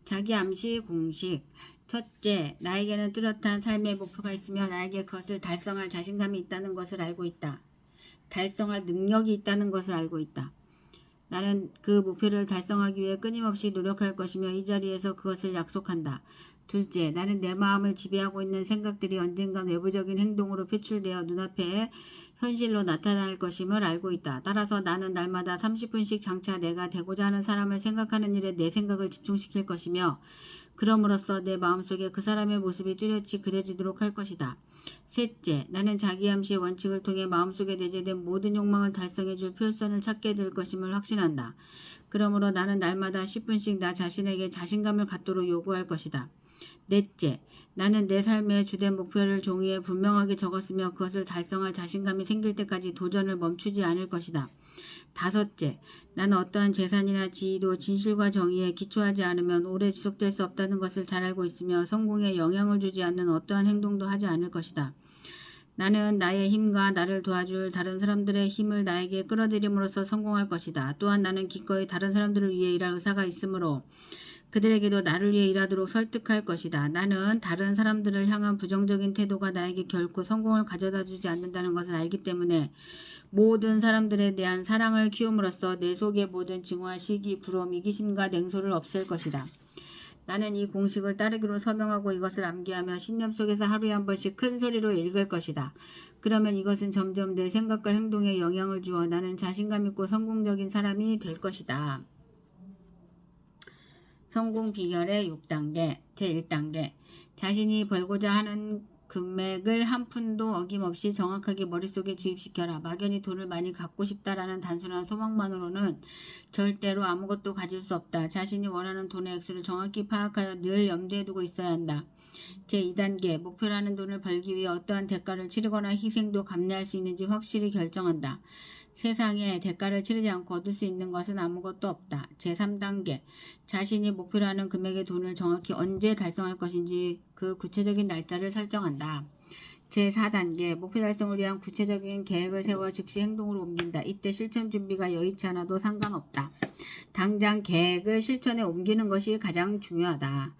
자기 암시 공식. 첫째, 나에게는 뚜렷한 삶의 목표가 있으며 나에게 그것을 달성할 자신감이 있다는 것을 알고 있다. 달성할 능력이 있다는 것을 알고 있다. 나는 그 목표를 달성하기 위해 끊임없이 노력할 것이며 이 자리에서 그것을 약속한다. 둘째, 나는 내 마음을 지배하고 있는 생각들이 언젠간 외부적인 행동으로 표출되어 눈앞에 현실로 나타날 것임을 알고 있다. 따라서 나는 날마다 30분씩 장차 내가 되고자 하는 사람을 생각하는 일에 내 생각을 집중시킬 것이며 그럼으로써 내 마음속에 그 사람의 모습이 뚜렷이 그려지도록 할 것이다. 셋째, 나는 자기암시의 원칙을 통해 마음속에 내재된 모든 욕망을 달성해 줄 표현을 찾게 될 것임을 확신한다. 그러므로 나는 날마다 10분씩 나 자신에게 자신감을 갖도록 요구할 것이다. 넷째, 나는 내 삶의 주된 목표를 종이에 분명하게 적었으며 그것을 달성할 자신감이 생길 때까지 도전을 멈추지 않을 것이다. 다섯째, 나는 어떠한 재산이나 지위도 진실과 정의에 기초하지 않으면 오래 지속될 수 없다는 것을 잘 알고 있으며 성공에 영향을 주지 않는 어떠한 행동도 하지 않을 것이다. 나는 나의 힘과 나를 도와줄 다른 사람들의 힘을 나에게 끌어들임으로써 성공할 것이다. 또한 나는 기꺼이 다른 사람들을 위해 일할 의사가 있으므로 그들에게도 나를 위해 일하도록 설득할 것이다. 나는 다른 사람들을 향한 부정적인 태도가 나에게 결코 성공을 가져다 주지 않는다는 것을 알기 때문에 모든 사람들에 대한 사랑을 키움으로써 내 속의 모든 증오와 시기, 부러움, 이기심과 냉소를 없앨 것이다. 나는 이 공식을 따르기로 서명하고 이것을 암기하며 신념 속에서 하루에 한 번씩 큰 소리로 읽을 것이다. 그러면 이것은 점점 내 생각과 행동에 영향을 주어 나는 자신감 있고 성공적인 사람이 될 것이다. 성공 비결의 6단계, 제1단계. 자신이 벌고자 하는 금액을 한 푼도 어김없이 정확하게 머릿속에 주입시켜라. 막연히 돈을 많이 갖고 싶다라는 단순한 소망만으로는 절대로 아무것도 가질 수 없다. 자신이 원하는 돈의 액수를 정확히 파악하여 늘 염두에 두고 있어야 한다. 제2단계, 목표라는 돈을 벌기 위해 어떠한 대가를 치르거나 희생도 감내할 수 있는지 확실히 결정한다. 세상에 대가를 치르지 않고 얻을 수 있는 것은 아무것도 없다. 제3단계, 자신이 목표라는 금액의 돈을 정확히 언제 달성할 것인지 그 구체적인 날짜를 설정한다. 제4단계, 목표 달성을 위한 구체적인 계획을 세워 즉시 행동으로 옮긴다. 이때 실천 준비가 여의치 않아도 상관없다. 당장 계획을 실천에 옮기는 것이 가장 중요하다.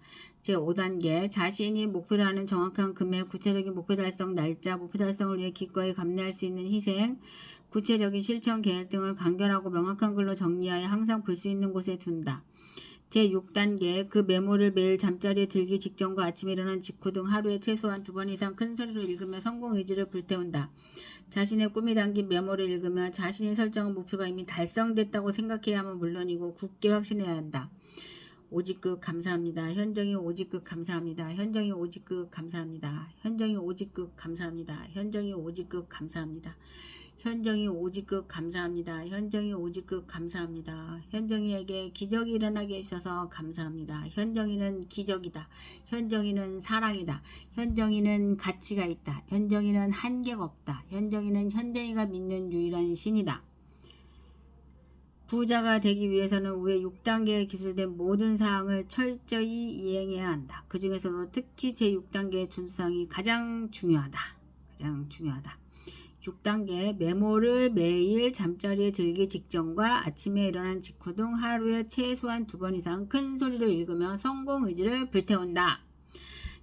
제5단계, 자신이 목표로 하는 정확한 금액, 구체적인 목표 달성 날짜, 목표 달성을 위해 기꺼이 감내할 수 있는 희생, 구체적인 실천 계획 등을 간결하고 명확한 글로 정리하여 항상 볼 수 있는 곳에 둔다. 제6단계, 그 메모를 매일 잠자리에 들기 직전과 아침에 일어난 직후 등 하루에 최소한 2번 이상 큰 소리로 읽으며 성공 의지를 불태운다. 자신의 꿈이 담긴 메모를 읽으며 자신이 설정한 목표가 이미 달성됐다고 생각해야 하면 물론이고 굳게 확신해야 한다. 오직급 감사합니다. 현정이 오직급 감사합니다. 현정이 오직급 감사합니다. 현정이 오직급 감사합니다. 현정이 오직급 감사합니다. 현정이 오직급 감사합니다. 현정이 오직급 감사합니다. 현정이에게 기적이 일어나게 해주셔서 감사합니다. 현정이는 기적이다. 현정이는 사랑이다. 현정이는 가치가 있다. 현정이는 한계가 없다. 현정이는 현정이가 믿는 유일한 신이다. 부자가 되기 위해서는 위에 6단계에 기술된 모든 사항을 철저히 이행해야 한다. 그 중에서도 특히 제6단계의 준수사항이 가장 중요하다. 6단계, 메모를 매일 잠자리에 들기 직전과 아침에 일어난 직후 등 하루에 최소한 2번 이상 큰 소리로 읽으며 성공 의지를 불태운다.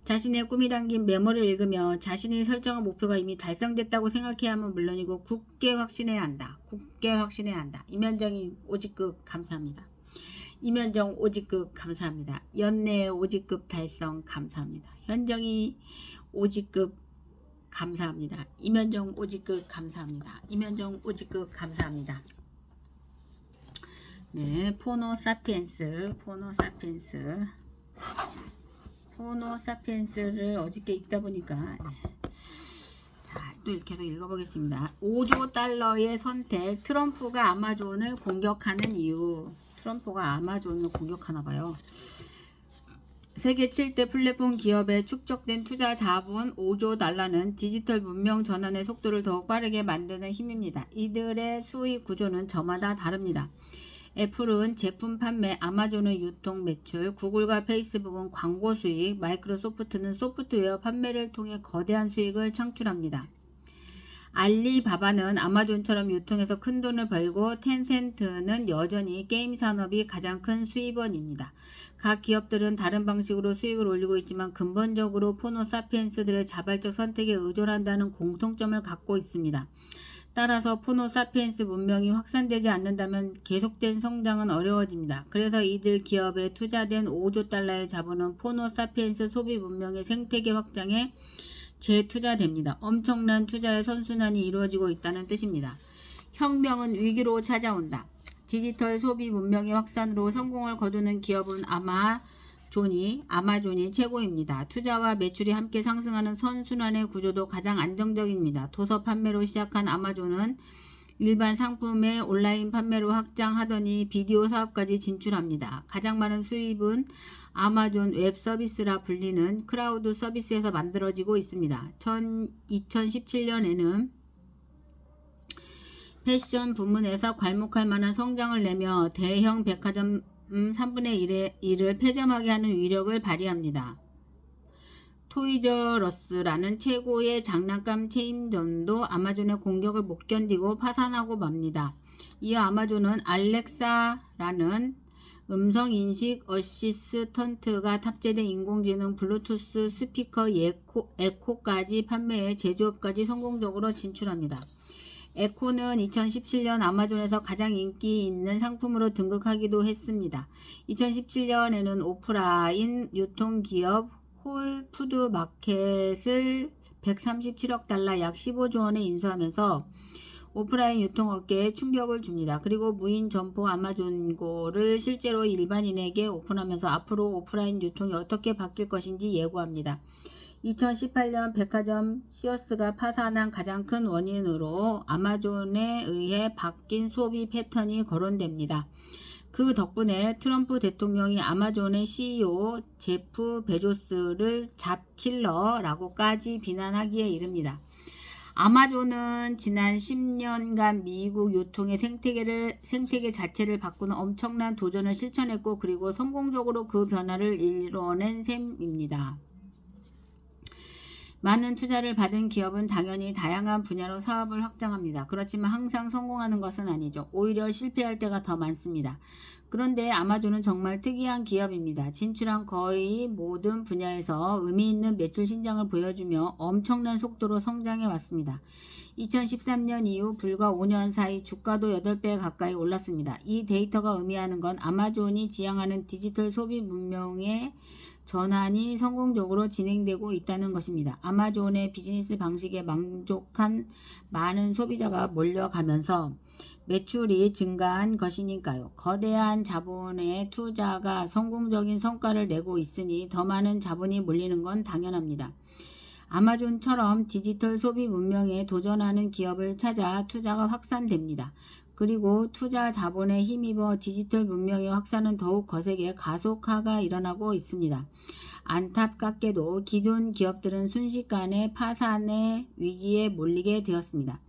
자신의 꿈이 담긴 메모를 읽으며 자신이 설정한 목표가 이미 달성됐다고 생각해야 하면 물론이고 굳게 확신해야 한다. 이면정이 오직급 감사합니다. 이면정 오직급 감사합니다. 연내 오직급 달성 감사합니다. 현정이 오직급 감사합니다. 이면정 오직급 감사합니다. 이면정 오직급 감사합니다. 네, 포노사피엔스를 어저께 읽다 보니까 자, 또 이렇게 해서 읽어보겠습니다. 5조 달러의 선택, 트럼프가 아마존을 공격하는 이유. 트럼프가 아마존을 공격하나봐요. 세계 7대 플랫폼 기업에 축적된 투자 자본 5조 달러는 디지털 문명 전환의 속도를 더욱 빠르게 만드는 힘입니다. 이들의 수익 구조는 저마다 다릅니다. 애플은 제품 판매, 아마존은 유통 매출, 구글과 페이스북은 광고 수익, 마이크로소프트는 소프트웨어 판매를 통해 거대한 수익을 창출합니다. 알리바바는 아마존처럼 유통해서 큰 돈을 벌고 텐센트는 여전히 게임 산업이 가장 큰 수입원입니다. 각 기업들은 다른 방식으로 수익을 올리고 있지만 근본적으로 포노사피엔스들의 자발적 선택에 의존한다는 공통점을 갖고 있습니다. 따라서 포노사피엔스 문명이 확산되지 않는다면 계속된 성장은 어려워집니다. 그래서 이들 기업에 투자된 5조 달러의 자본은 포노사피엔스 소비 문명의 생태계 확장에 재투자됩니다. 엄청난 투자의 선순환이 이루어지고 있다는 뜻입니다. 혁명은 위기로 찾아온다. 디지털 소비 문명의 확산으로 성공을 거두는 기업은 아마존이 최고입니다. 투자와 매출이 함께 상승하는 선순환의 구조도 가장 안정적입니다. 도서 판매로 시작한 아마존은 일반 상품의 온라인 판매로 확장하더니 비디오 사업까지 진출합니다. 가장 많은 수입은 아마존 웹 서비스라 불리는 클라우드 서비스에서 만들어지고 있습니다. 2017년에는 패션 부문에서 괄목할 만한 성장을 내며 대형 백화점 3분의 1을 폐점하게 하는 위력을 발휘합니다. 토이저러스라는 최고의 장난감 체인점도 아마존의 공격을 못 견디고 파산하고 맙니다. 이어 아마존은 알렉사라는 음성인식 어시스턴트가 탑재된 인공지능 블루투스 스피커 에코까지 판매해 제조업까지 성공적으로 진출합니다. 에코는 2017년 아마존에서 가장 인기 있는 상품으로 등극하기도 했습니다. 2017년에는 오프라인 유통기업 홀푸드마켓을 137억 달러 약 15조 원에 인수하면서 오프라인 유통업계에 충격을 줍니다. 그리고 무인 점포 아마존고를 실제로 일반인에게 오픈하면서 앞으로 오프라인 유통이 어떻게 바뀔 것인지 예고합니다. 2018년 백화점 시어스가 파산한 가장 큰 원인으로 아마존에 의해 바뀐 소비 패턴이 거론됩니다. 그 덕분에 트럼프 대통령이 아마존의 CEO 제프 베조스를 잡킬러라고까지 비난하기에 이릅니다. 아마존은 지난 10년간 미국 유통의 생태계 자체를 바꾸는 엄청난 도전을 실천했고 그리고 성공적으로 그 변화를 이뤄낸 셈입니다. 많은 투자를 받은 기업은 당연히 다양한 분야로 사업을 확장합니다. 그렇지만 항상 성공하는 것은 아니죠. 오히려 실패할 때가 더 많습니다. 그런데 아마존은 정말 특이한 기업입니다. 진출한 거의 모든 분야에서 의미 있는 매출 신장을 보여주며 엄청난 속도로 성장해 왔습니다. 2013년 이후 불과 5년 사이 주가도 8배 가까이 올랐습니다. 이 데이터가 의미하는 건 아마존이 지향하는 디지털 소비 문명의 전환이 성공적으로 진행되고 있다는 것입니다. 아마존의 비즈니스 방식에 만족한 많은 소비자가 몰려가면서 매출이 증가한 것이니까요. 거대한 자본의 투자가 성공적인 성과를 내고 있으니 더 많은 자본이 몰리는 건 당연합니다. 아마존처럼 디지털 소비 문명에 도전하는 기업을 찾아 투자가 확산됩니다. 그리고 투자 자본에 힘입어 디지털 문명의 확산은 더욱 거세게 가속화가 일어나고 있습니다. 안타깝게도 기존 기업들은 순식간에 파산의 위기에 몰리게 되었습니다.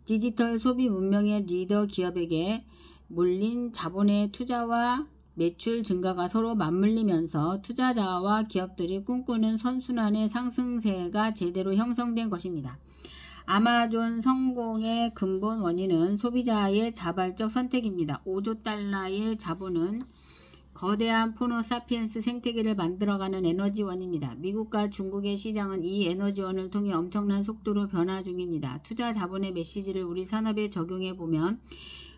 디지털 소비 문명의 리더 기업에게 몰린 자본의 투자와 매출 증가가 서로 맞물리면서 투자자와 기업들이 꿈꾸는 선순환의 상승세가 제대로 형성된 것입니다. 아마존 성공의 근본 원인은 소비자의 자발적 선택입니다. 5조 달러의 자본은 거대한 포노사피엔스 생태계를 만들어가는 에너지원입니다. 미국과 중국의 시장은 이 에너지원을 통해 엄청난 속도로 변화 중입니다. 투자 자본의 메시지를 우리 산업에 적용해 보면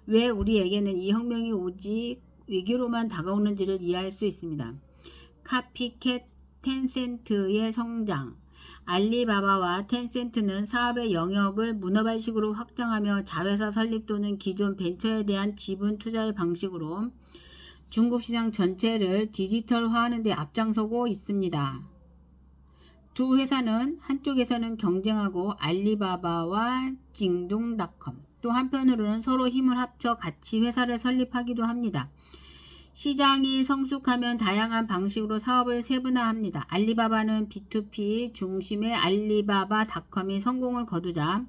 왜 우리에게는 이 혁명이 오직 위기로만 다가오는지를 이해할 수 있습니다. 카피캣 텐센트의 성장. 알리바바와 텐센트는 사업의 영역을 문어발식으로 확장하며 자회사 설립 또는 기존 벤처에 대한 지분 투자의 방식으로 중국 시장 전체를 디지털화하는 데 앞장서고 있습니다. 두 회사는 한쪽에서는 경쟁하고 알리바바와 징둥닷컴, 또 한편으로는 서로 힘을 합쳐 같이 회사를 설립하기도 합니다. 시장이 성숙하면 다양한 방식으로 사업을 세분화합니다. 알리바바는 B2B 중심의 알리바바닷컴이 성공을 거두자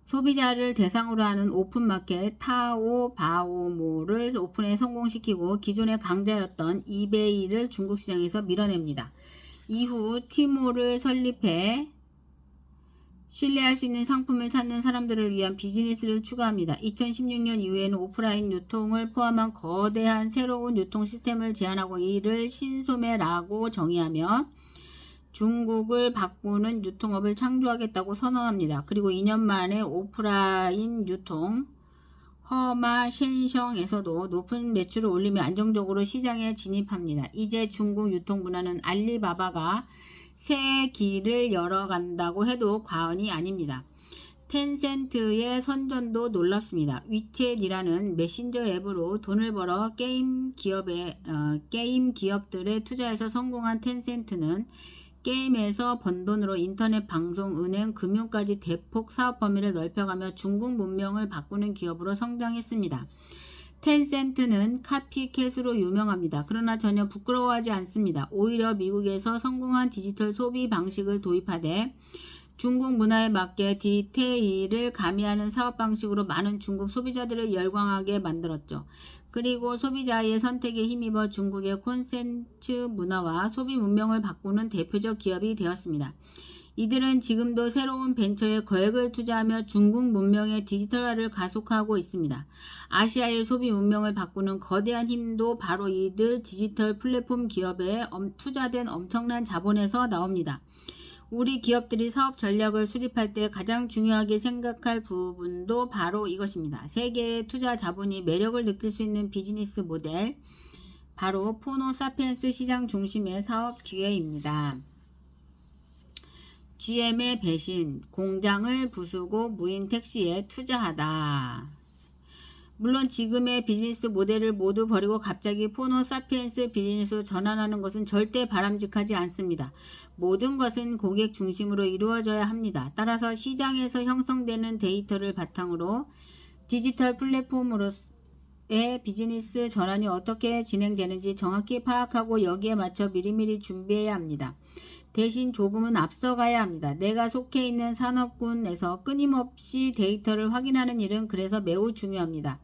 소비자를 대상으로 하는 오픈마켓 타오바오모를 오픈에 성공시키고 기존의 강자였던 이베이를 중국 시장에서 밀어냅니다. 이후 티모를 설립해 신뢰할 수 있는 상품을 찾는 사람들을 위한 비즈니스를 추구합니다. 2016년 이후에는 오프라인 유통을 포함한 거대한 새로운 유통 시스템을 제안하고 이를 신소매라고 정의하며 중국을 바꾸는 유통업을 창조하겠다고 선언합니다. 그리고 2년 만에 오프라인 유통 허마 셴성에서도 높은 매출을 올리며 안정적으로 시장에 진입합니다. 이제 중국 유통 문화는 알리바바가 새 길을 열어간다고 해도 과언이 아닙니다. 텐센트의 선전도 놀랍습니다. 위챗이라는 메신저 앱으로 돈을 벌어 게임 기업들에 투자해서 성공한 텐센트는 게임에서 번 돈으로 인터넷 방송, 은행, 금융까지 대폭 사업 범위를 넓혀가며 중국 문명을 바꾸는 기업으로 성장했습니다. 텐센트는 카피캣으로 유명합니다. 그러나 전혀 부끄러워하지 않습니다. 오히려 미국에서 성공한 디지털 소비 방식을 도입하되 중국 문화에 맞게 디테일을 가미하는 사업 방식으로 많은 중국 소비자들을 열광하게 만들었죠. 그리고 소비자의 선택에 힘입어 중국의 콘센트 문화와 소비 문명을 바꾸는 대표적 기업이 되었습니다. 이들은 지금도 새로운 벤처에 거액을 투자하며 중국 문명의 디지털화를 가속화하고 있습니다. 아시아의 소비 문명을 바꾸는 거대한 힘도 바로 이들 디지털 플랫폼 기업에 투자된 엄청난 자본에서 나옵니다. 우리 기업들이 사업 전략을 수립할 때 가장 중요하게 생각할 부분도 바로 이것입니다. 세계의 투자 자본이 매력을 느낄 수 있는 비즈니스 모델, 바로 포노 사피엔스 시장 중심의 사업 기회입니다. GM의 배신, 공장을 부수고 무인 택시에 투자하다. 물론 지금의 비즈니스 모델을 모두 버리고 갑자기 포노 사피엔스 비즈니스로 전환하는 것은 절대 바람직하지 않습니다. 모든 것은 고객 중심으로 이루어져야 합니다. 따라서 시장에서 형성되는 데이터를 바탕으로 디지털 플랫폼으로의 비즈니스 전환이 어떻게 진행되는지 정확히 파악하고 여기에 맞춰 미리미리 준비해야 합니다. 대신 조금은 앞서가야 합니다. 내가 속해 있는 산업군에서 끊임없이 데이터를 확인하는 일은 그래서 매우 중요합니다.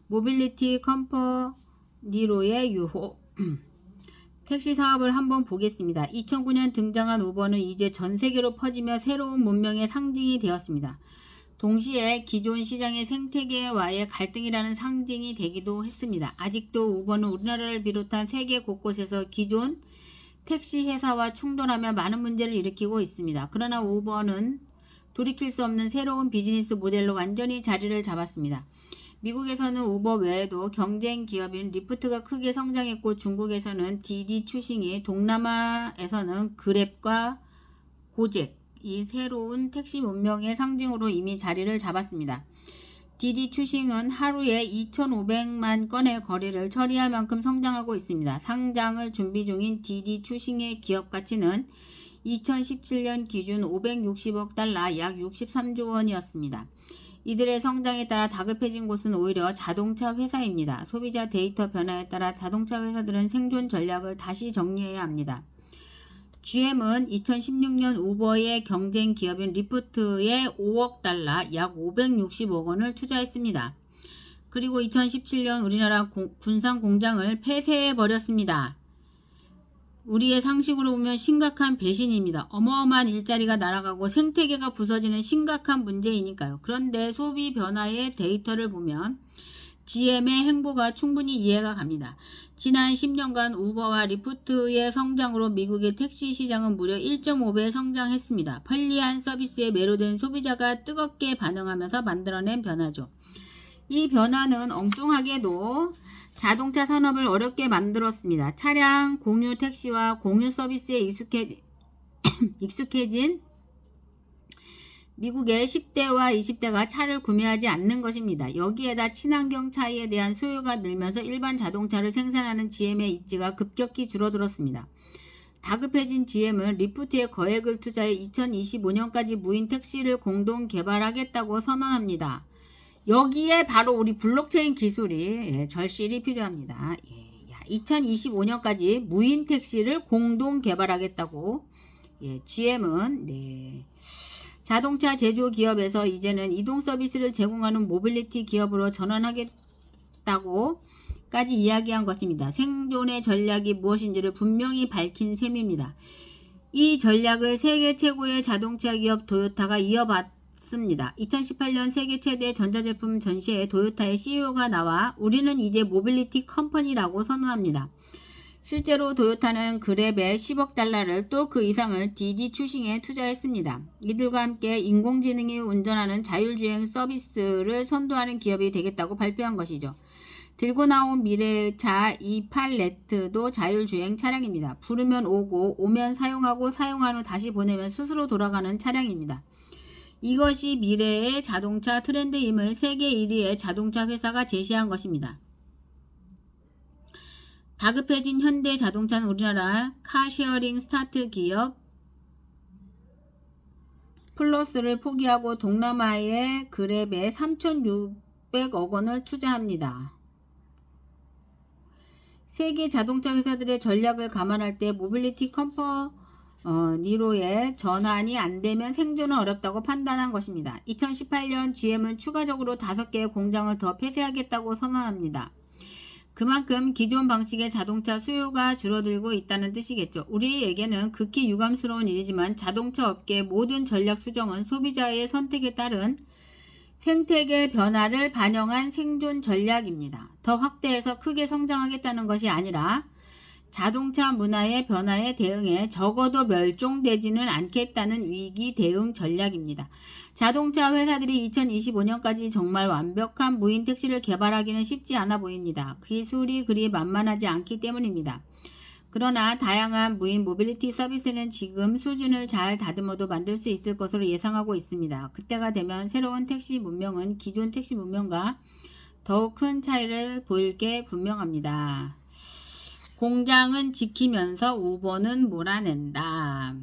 모빌리티 컴퍼니로의 유호 택시 사업을 한번 보겠습니다. 2009년 등장한 우버는 이제 전 세계로 퍼지며 새로운 문명의 상징이 되었습니다. 동시에 기존 시장의 생태계와의 갈등이라는 상징이 되기도 했습니다. 아직도 우버는 우리나라를 비롯한 세계 곳곳에서 기존 택시 회사와 충돌하며 많은 문제를 일으키고 있습니다. 그러나 우버는 돌이킬 수 없는 새로운 비즈니스 모델로 완전히 자리를 잡았습니다. 미국에서는 우버 외에도 경쟁 기업인 리프트가 크게 성장했고 중국에서는 디디 추싱이, 동남아에서는 그랩과 고잭, 이 새로운 택시 문명의 상징으로 이미 자리를 잡았습니다. 디디 추싱은 하루에 2,500만 건의 거래를 처리할 만큼 성장하고 있습니다. 상장을 준비 중인 디디 추싱의 기업 가치는 2017년 기준 560억 달러, 약 63조 원이었습니다. 이들의 성장에 따라 다급해진 곳은 오히려 자동차 회사입니다. 소비자 데이터 변화에 따라 자동차 회사들은 생존 전략을 다시 정리해야 합니다. GM은 2016년 우버의 경쟁 기업인 리프트에 5억 달러, 약 560억 원을 투자했습니다. 그리고 2017년 우리나라 군산 공장을 폐쇄해버렸습니다. 우리의 상식으로 보면 심각한 배신입니다. 어마어마한 일자리가 날아가고 생태계가 부서지는 심각한 문제이니까요. 그런데 소비 변화의 데이터를 보면 GM의 행보가 충분히 이해가 갑니다. 지난 10년간 우버와 리프트의 성장으로 미국의 택시 시장은 무려 1.5배 성장했습니다. 편리한 서비스에 매료된 소비자가 뜨겁게 반응하면서 만들어낸 변화죠. 이 변화는 엉뚱하게도 자동차 산업을 어렵게 만들었습니다. 차량 공유 택시와 공유 서비스에 익숙해진 미국의 10대와 20대가 차를 구매하지 않는 것입니다. 여기에다 친환경 차에 대한 수요가 늘면서 일반 자동차를 생산하는 GM의 입지가 급격히 줄어들었습니다. 다급해진 GM은 리프트에 거액을 투자해 2025년까지 무인 택시를 공동 개발하겠다고 선언합니다. 여기에 바로 우리 블록체인 기술이 절실히 필요합니다. 2025년까지 무인 택시를 공동 개발하겠다고 GM은 자동차 제조 기업에서 이제는 이동 서비스를 제공하는 모빌리티 기업으로 전환하겠다고까지 이야기한 것입니다. 생존의 전략이 무엇인지를 분명히 밝힌 셈입니다. 이 전략을 세계 최고의 자동차 기업 도요타가 이어받습니다. 2018년 세계 최대 전자제품 전시회에 도요타의 CEO가 나와 우리는 이제 모빌리티 컴퍼니라고 선언합니다. 실제로 도요타는 그랩에 10억 달러를 또 그 이상을 디디 추싱에 투자했습니다. 이들과 함께 인공지능이 운전하는 자율주행 서비스를 선도하는 기업이 되겠다고 발표한 것이죠. 들고 나온 미래의 차 이팔레트도 자율주행 차량입니다. 부르면 오고 오면 사용하고 사용한 후 다시 보내면 스스로 돌아가는 차량입니다. 이것이 미래의 자동차 트렌드임을 세계 1위의 자동차 회사가 제시한 것입니다. 다급해진 현대자동차는 우리나라 카쉐어링 스타트 기업 플러스를 포기하고 동남아의 그랩에 3,600억 원을 투자합니다. 세계 자동차 회사들의 전략을 감안할 때 모빌리티 컴퍼니로의 전환이 안되면 생존은 어렵다고 판단한 것입니다. 2018년 GM은 추가적으로 5개의 공장을 더 폐쇄하겠다고 선언합니다. 그만큼 기존 방식의 자동차 수요가 줄어들고 있다는 뜻이겠죠. 우리에게는 극히 유감스러운 일이지만 자동차 업계의 모든 전략 수정은 소비자의 선택에 따른 생태계 변화를 반영한 생존 전략입니다. 더 확대해서 크게 성장하겠다는 것이 아니라 자동차 문화의 변화에 대응해 적어도 멸종되지는 않겠다는 위기 대응 전략입니다. 자동차 회사들이 2025년까지 정말 완벽한 무인 택시를 개발하기는 쉽지 않아 보입니다. 기술이 그리 만만하지 않기 때문입니다. 그러나 다양한 무인 모빌리티 서비스는 지금 수준을 잘 다듬어도 만들 수 있을 것으로 예상하고 있습니다. 그때가 되면 새로운 택시 문명은 기존 택시 문명과 더욱 큰 차이를 보일 게 분명합니다. 공장은 지키면서 우버는 몰아낸다.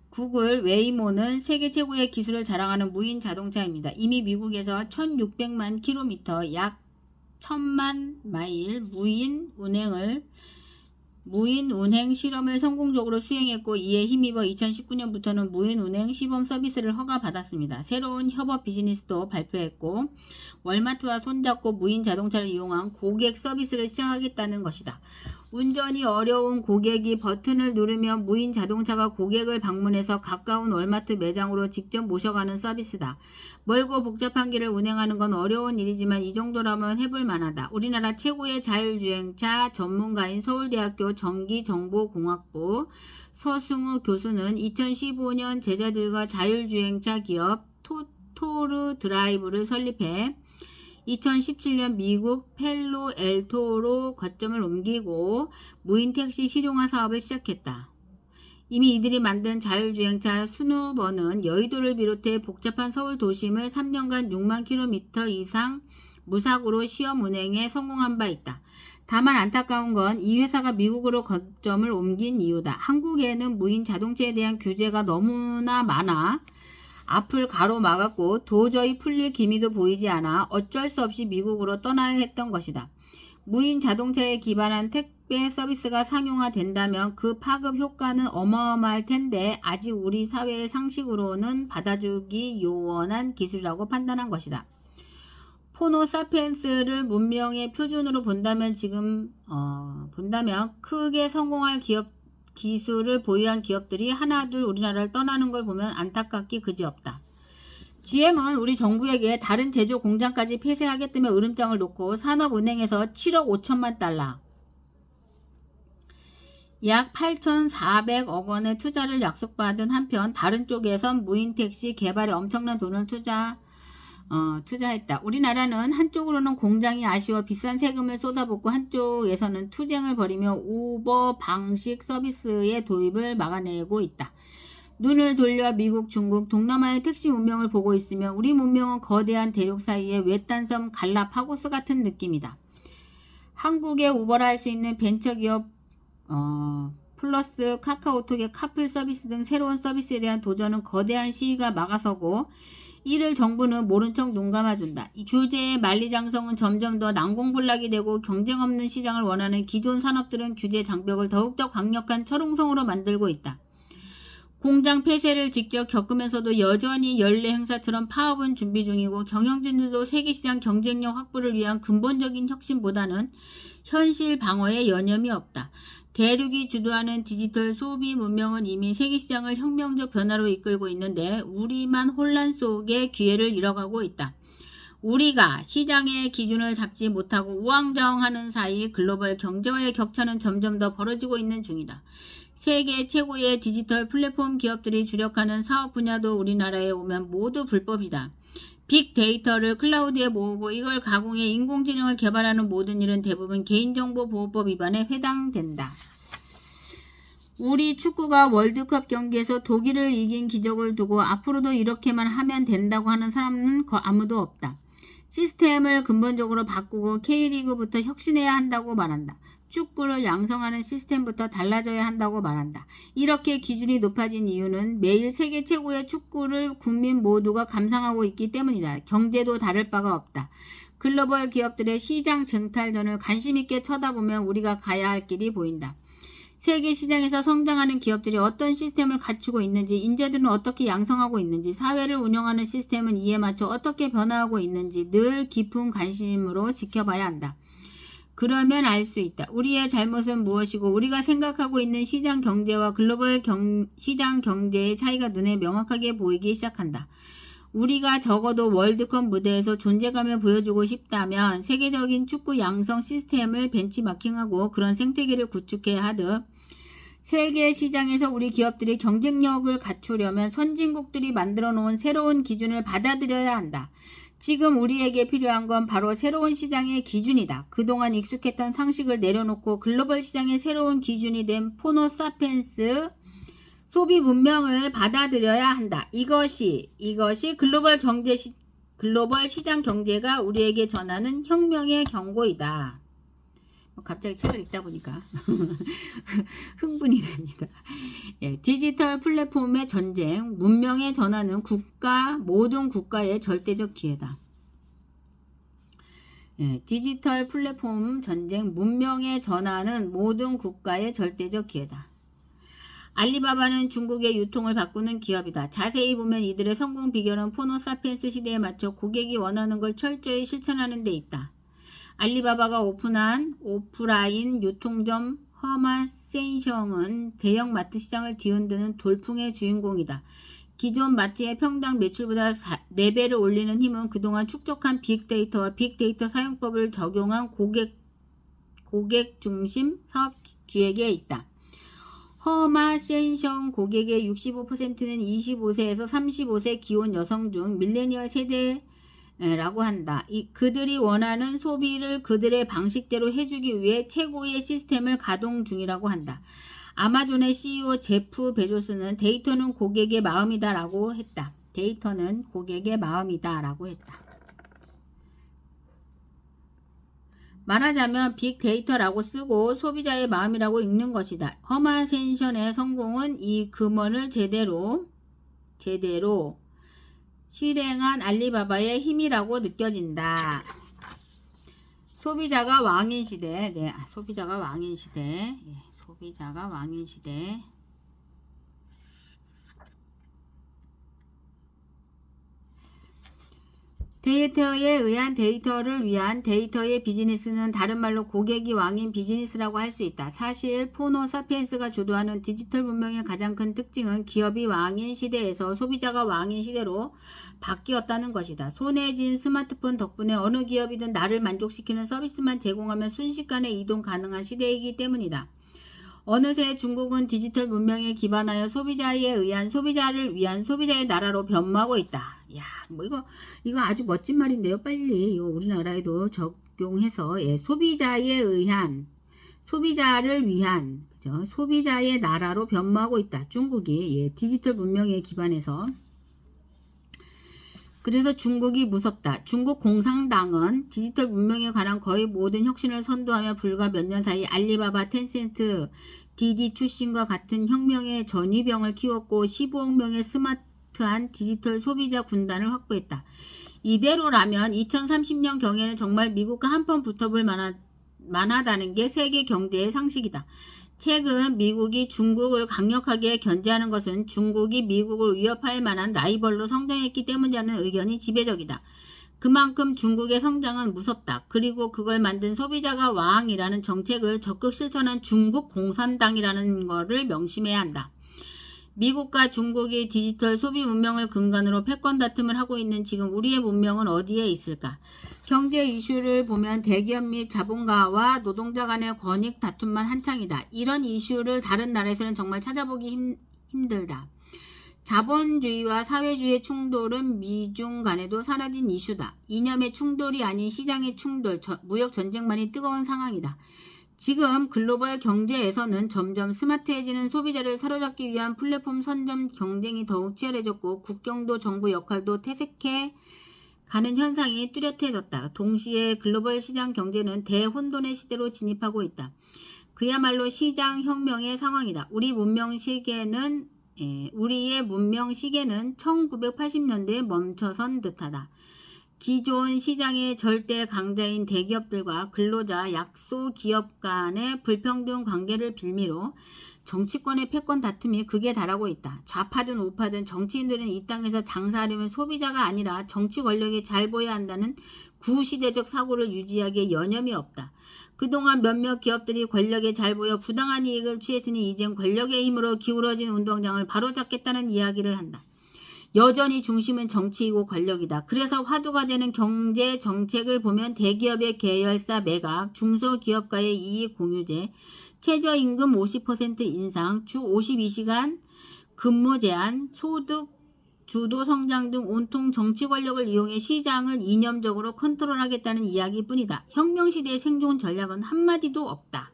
구글 웨이모는 세계 최고의 기술을 자랑하는 무인 자동차입니다. 이미 미국에서 1600만 킬로미터 약 1000만 마일 무인 운행 실험을 성공적으로 수행했고 이에 힘입어 2019년부터는 무인 운행 시범 서비스를 허가받았습니다. 새로운 협업 비즈니스도 발표했고 월마트와 손잡고 무인 자동차를 이용한 고객 서비스를 시작하겠다는 것이다. 운전이 어려운 고객이 버튼을 누르면 무인 자동차가 고객을 방문해서 가까운 월마트 매장으로 직접 모셔가는 서비스다. 멀고 복잡한 길을 운행하는 건 어려운 일이지만 이 정도라면 해볼 만하다. 우리나라 최고의 자율주행차 전문가인 서울대학교 전기정보공학부 서승우 교수는 2015년 제자들과 자율주행차 기업 토르 드라이브를 설립해 2017년 미국 펠로 엘토로 거점을 옮기고 무인 택시 실용화 사업을 시작했다. 이미 이들이 만든 자율주행차 스누버는 여의도를 비롯해 복잡한 서울 도심을 3년간 6만 킬로미터 이상 무사고로 시험 운행에 성공한 바 있다. 다만 안타까운 건 이 회사가 미국으로 거점을 옮긴 이유다. 한국에는 무인 자동차에 대한 규제가 너무나 많아 앞을 가로막았고 도저히 풀릴 기미도 보이지 않아 어쩔 수 없이 미국으로 떠나야 했던 것이다. 무인 자동차에 기반한 택배 서비스가 상용화된다면 그 파급 효과는 어마어마할 텐데 아직 우리 사회의 상식으로는 받아주기 요원한 기술이라고 판단한 것이다. 호모 사피엔스를 문명의 표준으로 본다면 크게 성공할 기술을 보유한 기업들이 하나둘 우리나라를 떠나는 걸 보면 안타깝기 그지없다. GM은 우리 정부에게 다른 제조 공장까지 폐쇄하겠다며 으름장을 놓고 산업은행에서 7억 5천만 달러 약 8,400억 원의 투자를 약속받은 한편 다른 쪽에선 무인택시 개발에 엄청난 돈을 투자했다. 우리나라는 한쪽으로는 공장이 아쉬워 비싼 세금을 쏟아붓고 한쪽에서는 투쟁을 벌이며 우버 방식 서비스의 도입을 막아내고 있다. 눈을 돌려 미국, 중국, 동남아의 택시 문명을 보고 있으며 우리 문명은 거대한 대륙 사이에 외딴 섬 갈라파고스 같은 느낌이다. 한국의 우버라 할 수 있는 벤처기업 플러스 카카오톡의 카풀 서비스 등 새로운 서비스에 대한 도전은 거대한 시위가 막아서고 이를 정부는 모른 척 눈 감아준다. 이 규제의 만리장성은 점점 더 난공불락이 되고 경쟁 없는 시장을 원하는 기존 산업들은 규제 장벽을 더욱더 강력한 철옹성으로 만들고 있다. 공장 폐쇄를 직접 겪으면서도 여전히 연례 행사처럼 파업은 준비 중이고 경영진들도 세계시장 경쟁력 확보를 위한 근본적인 혁신보다는 현실 방어에 여념이 없다. 대륙이 주도하는 디지털 소비 문명은 이미 세계시장을 혁명적 변화로 이끌고 있는데 우리만 혼란 속에 기회를 잃어가고 있다. 우리가 시장의 기준을 잡지 못하고 우왕좌왕하는 사이 글로벌 경제와의 격차는 점점 더 벌어지고 있는 중이다. 세계 최고의 디지털 플랫폼 기업들이 주력하는 사업 분야도 우리나라에 오면 모두 불법이다. 빅데이터를 클라우드에 모으고 이걸 가공해 인공지능을 개발하는 모든 일은 대부분 개인정보보호법 위반에 해당된다. 우리 축구가 월드컵 경기에서 독일을 이긴 기적을 두고 앞으로도 이렇게만 하면 된다고 하는 사람은 아무도 없다. 시스템을 근본적으로 바꾸고 K리그부터 혁신해야 한다고 말한다. 축구를 양성하는 시스템부터 달라져야 한다고 말한다. 이렇게 기준이 높아진 이유는 매일 세계 최고의 축구를 국민 모두가 감상하고 있기 때문이다. 경제도 다를 바가 없다. 글로벌 기업들의 시장 쟁탈전을 관심있게 쳐다보면 우리가 가야 할 길이 보인다. 세계 시장에서 성장하는 기업들이 어떤 시스템을 갖추고 있는지, 인재들은 어떻게 양성하고 있는지, 사회를 운영하는 시스템은 이에 맞춰 어떻게 변화하고 있는지 늘 깊은 관심으로 지켜봐야 한다. 그러면 알 수 있다. 우리의 잘못은 무엇이고 우리가 생각하고 있는 시장 경제와 글로벌 시장 경제의 차이가 눈에 명확하게 보이기 시작한다. 우리가 적어도 월드컵 무대에서 존재감을 보여주고 싶다면 세계적인 축구 양성 시스템을 벤치마킹하고 그런 생태계를 구축해야 하듯 세계 시장에서 우리 기업들이 경쟁력을 갖추려면 선진국들이 만들어 놓은 새로운 기준을 받아들여야 한다. 지금 우리에게 필요한 건 바로 새로운 시장의 기준이다. 그동안 익숙했던 상식을 내려놓고 글로벌 시장의 새로운 기준이 된 호모사피엔스 소비 문명을 받아들여야 한다. 이것이 글로벌 시장 경제가 우리에게 전하는 혁명의 경고이다. 갑자기 책을 읽다 보니까 흥분이 됩니다. 예, 디지털 플랫폼의 전쟁, 문명의 전환은 모든 국가의 절대적 기회다. 예, 디지털 플랫폼 전쟁, 문명의 전환은 모든 국가의 절대적 기회다. 알리바바는 중국의 유통을 바꾸는 기업이다. 자세히 보면 이들의 성공 비결은 호모사피엔스 시대에 맞춰 고객이 원하는 걸 철저히 실천하는 데 있다. 알리바바가 오픈한 오프라인 유통점 허마센셩은 대형 마트 시장을 뒤흔드는 돌풍의 주인공이다. 기존 마트의 평당 매출보다 4배를 올리는 힘은 그동안 축적한 빅데이터와 빅데이터 사용법을 적용한 고객 중심 사업 기획에 있다. 허마센셩 고객의 65%는 25세에서 35세 기혼 여성 중 밀레니얼 세대라고 한다. 그들이 원하는 소비를 그들의 방식대로 해주기 위해 최고의 시스템을 가동 중이라고 한다. 아마존의 CEO 제프 베조스는 데이터는 고객의 마음이다 라고 했다. 데이터는 고객의 마음이다 라고 했다. 말하자면 빅데이터라고 쓰고 소비자의 마음이라고 읽는 것이다. 허마센셩의 성공은 이 금원을 제대로 실행한 알리바바의 힘이라고 느껴진다. 소비자가 왕인 시대. 네, 소비자가 왕인 시대. 소비자가 왕인 시대. 데이터에 의한 데이터를 위한 데이터의 비즈니스는 다른 말로 고객이 왕인 비즈니스라고 할 수 있다. 사실 호모사피엔스가 주도하는 디지털 문명의 가장 큰 특징은 기업이 왕인 시대에서 소비자가 왕인 시대로 바뀌었다는 것이다. 손에 쥔 스마트폰 덕분에 어느 기업이든 나를 만족시키는 서비스만 제공하면 순식간에 이동 가능한 시대이기 때문이다. 어느새 중국은 디지털 문명에 기반하여 소비자를 위한 소비자의 나라로 변모하고 있다. 야, 뭐 이거 아주 멋진 말인데요. 빨리 이거 우리나라에도 적용해서 소비자를 위한 그죠? 소비자의 나라로 변모하고 있다. 중국이 디지털 문명에 기반해서. 그래서 중국이 무섭다. 중국 공산당은 디지털 문명에 관한 거의 모든 혁신을 선도하며 불과 몇 년 사이 알리바바, 텐센트, 디디 출신과 같은 혁명의 전위병을 키웠고 15억 명의 스마트한 디지털 소비자 군단을 확보했다. 이대로라면 2030년 경에는 정말 미국과 한번 붙어볼 만한 만하다는 게 세계 경제의 상식이다. 최근 미국이 중국을 강력하게 견제하는 것은 중국이 미국을 위협할 만한 라이벌로 성장했기 때문이라는 의견이 지배적이다. 그만큼 중국의 성장은 무섭다. 그리고 그걸 만든 소비자가 왕이라는 정책을 적극 실천한 중국 공산당이라는 것을 명심해야 한다. 미국과 중국이 디지털 소비 문명을 근간으로 패권 다툼을 하고 있는 지금 우리의 문명은 어디에 있을까? 경제 이슈를 보면 대기업 및 자본가와 노동자 간의 권익 다툼만 한창이다. 이런 이슈를 다른 나라에서는 정말 찾아보기 힘들다. 자본주의와 사회주의의 충돌은 미중 간에도 사라진 이슈다. 이념의 충돌이 아닌 시장의 충돌, 무역 전쟁만이 뜨거운 상황이다. 지금 글로벌 경제에서는 점점 스마트해지는 소비자를 사로잡기 위한 플랫폼 선점 경쟁이 더욱 치열해졌고 국경도 정부 역할도 퇴색해 가는 현상이 뚜렷해졌다. 동시에 글로벌 시장 경제는 대혼돈의 시대로 진입하고 있다. 그야말로 시장 혁명의 상황이다. 우리의 문명 시계는 1980년대에 멈춰선 듯하다. 기존 시장의 절대 강자인 대기업들과 근로자, 약소기업 간의 불평등 관계를 빌미로 정치권의 패권 다툼이 극에 달하고 있다. 좌파든 우파든 정치인들은 이 땅에서 장사하려면 소비자가 아니라 정치 권력에 잘 보여야 한다는 구시대적 사고를 유지하기에 여념이 없다. 그동안 몇몇 기업들이 권력에 잘 보여 부당한 이익을 취했으니 이젠 권력의 힘으로 기울어진 운동장을 바로잡겠다는 이야기를 한다. 여전히 중심은 정치이고 권력이다. 그래서 화두가 되는 경제 정책을 보면 대기업의 계열사 매각, 중소기업가의 이익 공유제, 최저임금 50% 인상, 주 52시간 근무 제한, 소득 주도 성장 등 온통 정치 권력을 이용해 시장을 이념적으로 컨트롤하겠다는 이야기뿐이다. 혁명시대의 생존 전략은 한마디도 없다.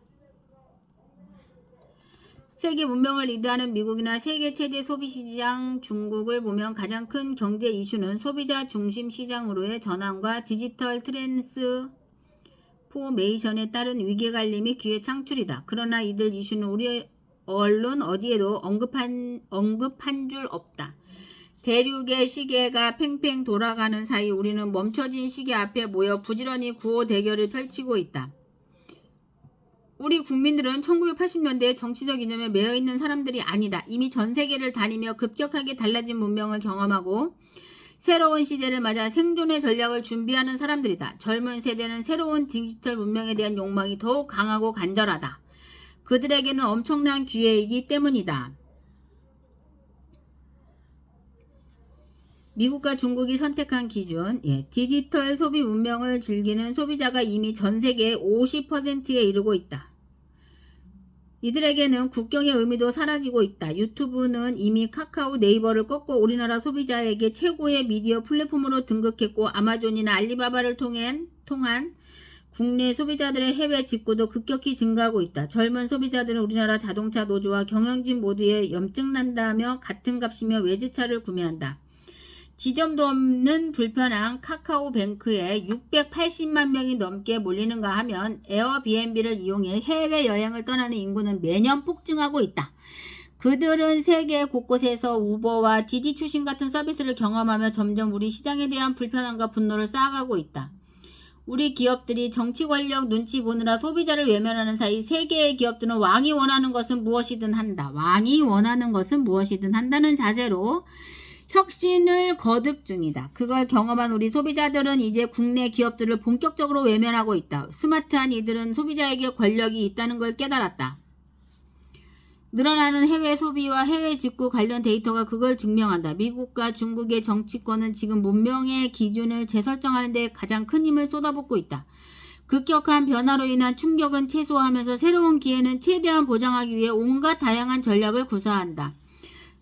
세계 문명을 리드하는 미국이나 세계 최대 소비시장 중국을 보면 가장 큰 경제 이슈는 소비자 중심 시장으로의 전환과 디지털 트랜스포메이션에 따른 위계관리 기회 창출이다. 그러나 이들 이슈는 우리 언론 어디에도 언급한 줄 없다. 대륙의 시계가 팽팽 돌아가는 사이 우리는 멈춰진 시계 앞에 모여 부지런히 구호 대결을 펼치고 있다. 우리 국민들은 1980년대의 정치적 이념에 매여있는 사람들이 아니다. 이미 전 세계를 다니며 급격하게 달라진 문명을 경험하고 새로운 시대를 맞아 생존의 전략을 준비하는 사람들이다. 젊은 세대는 새로운 디지털 문명에 대한 욕망이 더욱 강하고 간절하다. 그들에게는 엄청난 기회이기 때문이다. 미국과 중국이 선택한 기준, 디지털 소비 문명을 즐기는 소비자가 이미 전 세계의 50%에 이르고 있다. 이들에게는 국경의 의미도 사라지고 있다. 유튜브는 이미 카카오, 네이버를 꺾고 우리나라 소비자에게 최고의 미디어 플랫폼으로 등극했고 아마존이나 알리바바를 통한 국내 소비자들의 해외 직구도 급격히 증가하고 있다. 젊은 소비자들은 우리나라 자동차 노조와 경영진 모두에 염증난다며 같은 값이며 외제차를 구매한다. 지점도 없는 불편한 카카오뱅크에 680만 명이 넘게 몰리는가 하면 에어비앤비를 이용해 해외여행을 떠나는 인구는 매년 폭증하고 있다. 그들은 세계 곳곳에서 우버와 디디 출신 같은 서비스를 경험하며 점점 우리 시장에 대한 불편함과 분노를 쌓아가고 있다. 우리 기업들이 정치 권력 눈치 보느라 소비자를 외면하는 사이 세계의 기업들은 왕이 원하는 것은 무엇이든 한다. 왕이 원하는 것은 무엇이든 한다는 자세로 혁신을 거듭 중이다. 그걸 경험한 우리 소비자들은 이제 국내 기업들을 본격적으로 외면하고 있다. 스마트한 이들은 소비자에게 권력이 있다는 걸 깨달았다. 늘어나는 해외 소비와 해외 직구 관련 데이터가 그걸 증명한다. 미국과 중국의 정치권은 지금 문명의 기준을 재설정하는 데 가장 큰 힘을 쏟아붓고 있다. 급격한 변화로 인한 충격은 최소화하면서 새로운 기회는 최대한 보장하기 위해 온갖 다양한 전략을 구사한다.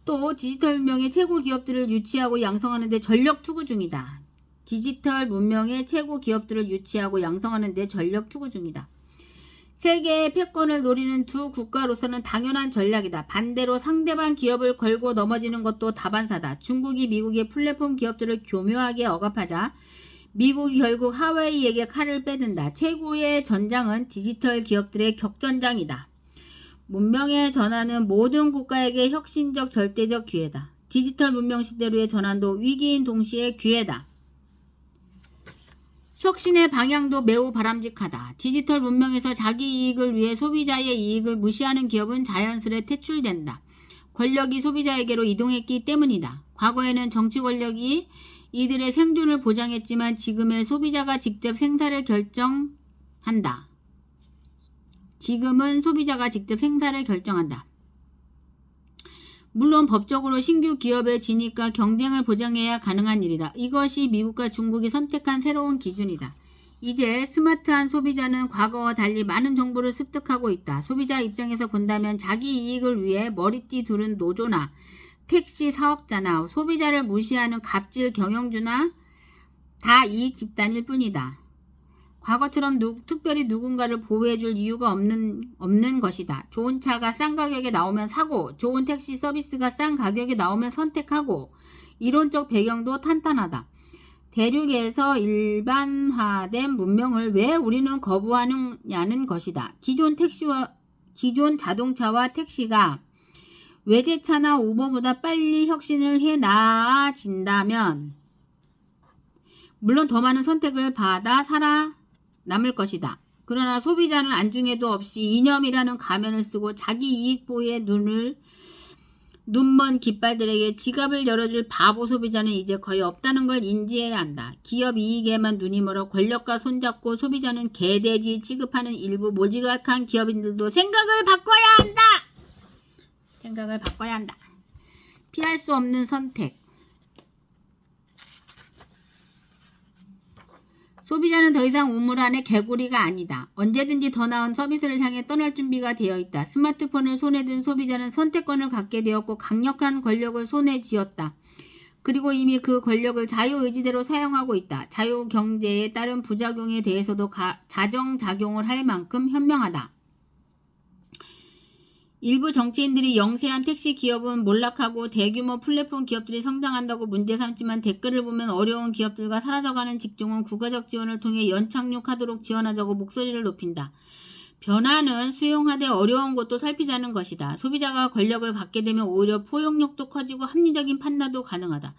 또 디지털 문명의 최고 기업들을 유치하고 양성하는 데 전력 투구 중이다. 디지털 문명의 최고 기업들을 유치하고 양성하는 데 전력 투구 중이다. 세계의 패권을 노리는 두 국가로서는 당연한 전략이다. 반대로 상대방 기업을 걸고 넘어지는 것도 다반사다. 중국이 미국의 플랫폼 기업들을 교묘하게 억압하자 미국이 결국 하웨이에게 칼을 빼든다. 최고의 전장은 디지털 기업들의 격전장이다. 문명의 전환은 모든 국가에게 혁신적 절대적 기회다. 디지털 문명 시대로의 전환도 위기인 동시에 기회다. 혁신의 방향도 매우 바람직하다. 디지털 문명에서 자기 이익을 위해 소비자의 이익을 무시하는 기업은 자연스레 퇴출된다. 권력이 소비자에게로 이동했기 때문이다. 과거에는 정치 권력이 이들의 생존을 보장했지만 지금은 소비자가 직접 생사를 결정한다. 지금은 소비자가 직접 생사를 결정한다. 물론 법적으로 신규 기업의 진입과 경쟁을 보장해야 가능한 일이다. 이것이 미국과 중국이 선택한 새로운 기준이다. 이제 스마트한 소비자는 과거와 달리 많은 정보를 습득하고 있다. 소비자 입장에서 본다면 자기 이익을 위해 머리띠 두른 노조나 택시 사업자나 소비자를 무시하는 갑질 경영주나 다 이익 집단일 뿐이다. 과거처럼 특별히 누군가를 보호해줄 이유가 없는 것이다. 좋은 차가 싼 가격에 나오면 사고, 좋은 택시 서비스가 싼 가격에 나오면 선택하고, 이론적 배경도 탄탄하다. 대륙에서 일반화된 문명을 왜 우리는 거부하느냐는 것이다. 기존 자동차와 택시가 외제차나 우버보다 빨리 혁신을 해 나아진다면 물론 더 많은 선택을 받아 살아남을 것이다. 그러나 소비자는 안중에도 없이 이념이라는 가면을 쓰고 자기 이익 보호에 눈먼 깃발들에게 지갑을 열어줄 바보 소비자는 이제 거의 없다는 걸 인지해야 한다. 기업 이익에만 눈이 멀어 권력과 손잡고 소비자는 개돼지 취급하는 일부 모지각한 기업인들도 생각을 바꿔야 한다. 생각을 바꿔야 한다. 피할 수 없는 선택. 소비자는 더 이상 우물 안의 개구리가 아니다. 언제든지 더 나은 서비스를 향해 떠날 준비가 되어 있다. 스마트폰을 손에 든 소비자는 선택권을 갖게 되었고 강력한 권력을 손에 쥐었다. 그리고 이미 그 권력을 자유의지대로 사용하고 있다. 자유경제에 따른 부작용에 대해서도 자정작용을 할 만큼 현명하다. 일부 정치인들이 영세한 택시 기업은 몰락하고 대규모 플랫폼 기업들이 성장한다고 문제 삼지만 댓글을 보면 어려운 기업들과 사라져가는 직종은 국가적 지원을 통해 연착륙하도록 지원하자고 목소리를 높인다. 변화는 수용하되 어려운 것도 살피자는 것이다. 소비자가 권력을 갖게 되면 오히려 포용력도 커지고 합리적인 판단도 가능하다.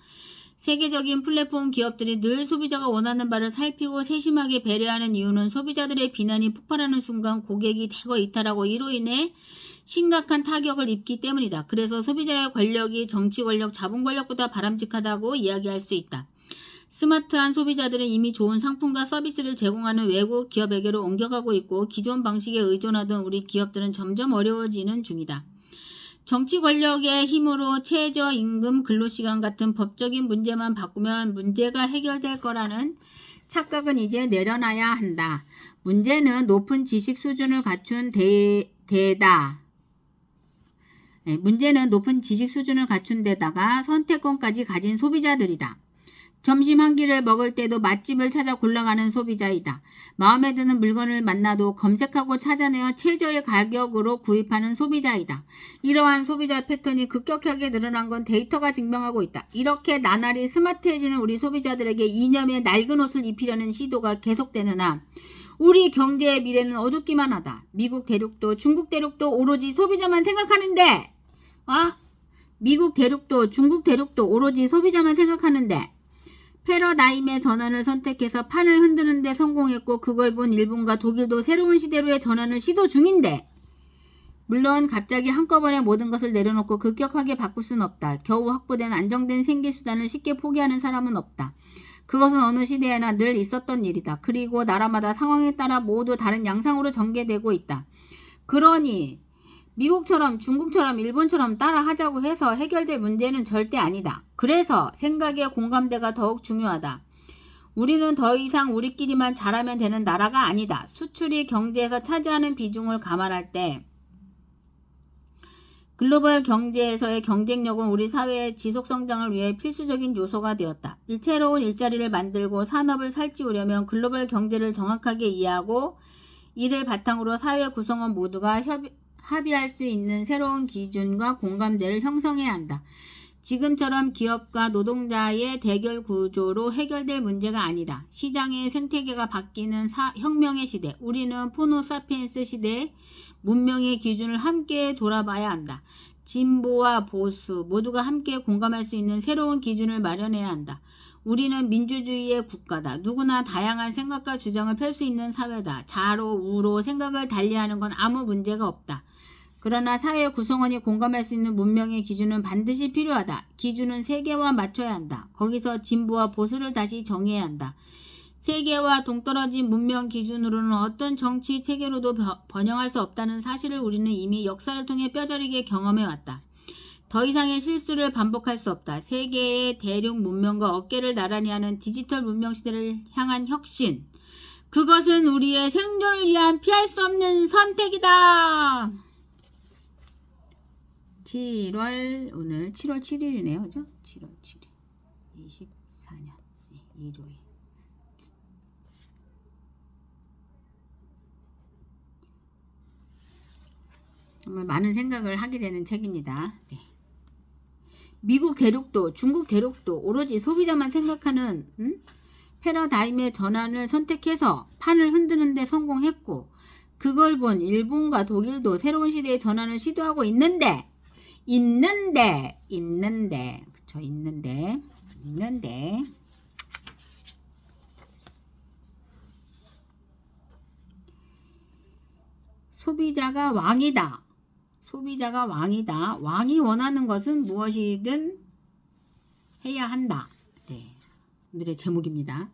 세계적인 플랫폼 기업들이 늘 소비자가 원하는 바를 살피고 세심하게 배려하는 이유는 소비자들의 비난이 폭발하는 순간 고객이 대거 이탈하고 이로 인해 심각한 타격을 입기 때문이다. 그래서 소비자의 권력이 정치 권력, 자본 권력보다 바람직하다고 이야기할 수 있다. 스마트한 소비자들은 이미 좋은 상품과 서비스를 제공하는 외국 기업에게로 옮겨가고 있고 기존 방식에 의존하던 우리 기업들은 점점 어려워지는 중이다. 정치 권력의 힘으로 최저임금, 근로시간 같은 법적인 문제만 바꾸면 문제가 해결될 거라는 착각은 이제 내려놔야 한다. 문제는 높은 지식 수준을 갖춘 문제는 높은 지식 수준을 갖춘 데다가 선택권까지 가진 소비자들이다. 점심 한 끼를 먹을 때도 맛집을 찾아 골라가는 소비자이다. 마음에 드는 물건을 만나도 검색하고 찾아내어 최저의 가격으로 구입하는 소비자이다. 이러한 소비자 패턴이 급격하게 늘어난 건 데이터가 증명하고 있다. 이렇게 나날이 스마트해지는 우리 소비자들에게 이념의 낡은 옷을 입히려는 시도가 계속되는 한 우리 경제의 미래는 어둡기만 하다. 미국 대륙도 중국 대륙도 오로지 소비자만 생각하는데 미국 대륙도 중국 대륙도 오로지 소비자만 생각하는데 패러다임의 전환을 선택해서 판을 흔드는 데 성공했고 그걸 본 일본과 독일도 새로운 시대로의 전환을 시도 중인데 물론 갑자기 한꺼번에 모든 것을 내려놓고 급격하게 바꿀 수는 없다. 겨우 확보된 안정된 생계수단을 쉽게 포기하는 사람은 없다. 그것은 어느 시대에나 늘 있었던 일이다. 그리고 나라마다 상황에 따라 모두 다른 양상으로 전개되고 있다. 그러니 미국처럼 중국처럼 일본처럼 따라하자고 해서 해결될 문제는 절대 아니다. 그래서 생각의 공감대가 더욱 중요하다. 우리는 더 이상 우리끼리만 잘하면 되는 나라가 아니다. 수출이 경제에서 차지하는 비중을 감안할 때 글로벌 경제에서의 경쟁력은 우리 사회의 지속성장을 위해 필수적인 요소가 되었다. 새로운 일자리를 만들고 산업을 살찌우려면 글로벌 경제를 정확하게 이해하고 이를 바탕으로 사회 구성원 모두가 합의할 수 있는 새로운 기준과 공감대를 형성해야 한다. 지금처럼 기업과 노동자의 대결 구조로 해결될 문제가 아니다. 시장의 생태계가 바뀌는 혁명의 시대, 우리는 포노사피엔스 시대의 문명의 기준을 함께 돌아봐야 한다. 진보와 보수 모두가 함께 공감할 수 있는 새로운 기준을 마련해야 한다. 우리는 민주주의의 국가다. 누구나 다양한 생각과 주장을 펼 수 있는 사회다. 좌로 우로 생각을 달리하는 건 아무 문제가 없다. 그러나 사회 구성원이 공감할 수 있는 문명의 기준은 반드시 필요하다. 기준은 세계와 맞춰야 한다. 거기서 진보와 보수를 다시 정해야 한다. 세계와 동떨어진 문명 기준으로는 어떤 정치 체계로도 번영할 수 없다는 사실을 우리는 이미 역사를 통해 뼈저리게 경험해왔다. 더 이상의 실수를 반복할 수 없다. 세계의 대륙 문명과 어깨를 나란히 하는 디지털 문명 시대를 향한 혁신. 그것은 우리의 생존을 위한 피할 수 없는 선택이다. 오늘 7월 7일이네요. 그죠? 7월 7일. 24년. 일요일. 정말 많은 생각을 하게 되는 책입니다. 네. 미국 대륙도 중국 대륙도 오로지 소비자만 생각하는 패러다임의 전환을 선택해서 판을 흔드는 데 성공했고, 그걸 본 일본과 독일도 새로운 시대의 전환을 시도하고 있는데 그쵸, 있는데 소비자가 왕이다. 왕이 원하는 것은 무엇이든 해야 한다. 네, 오늘의 제목입니다.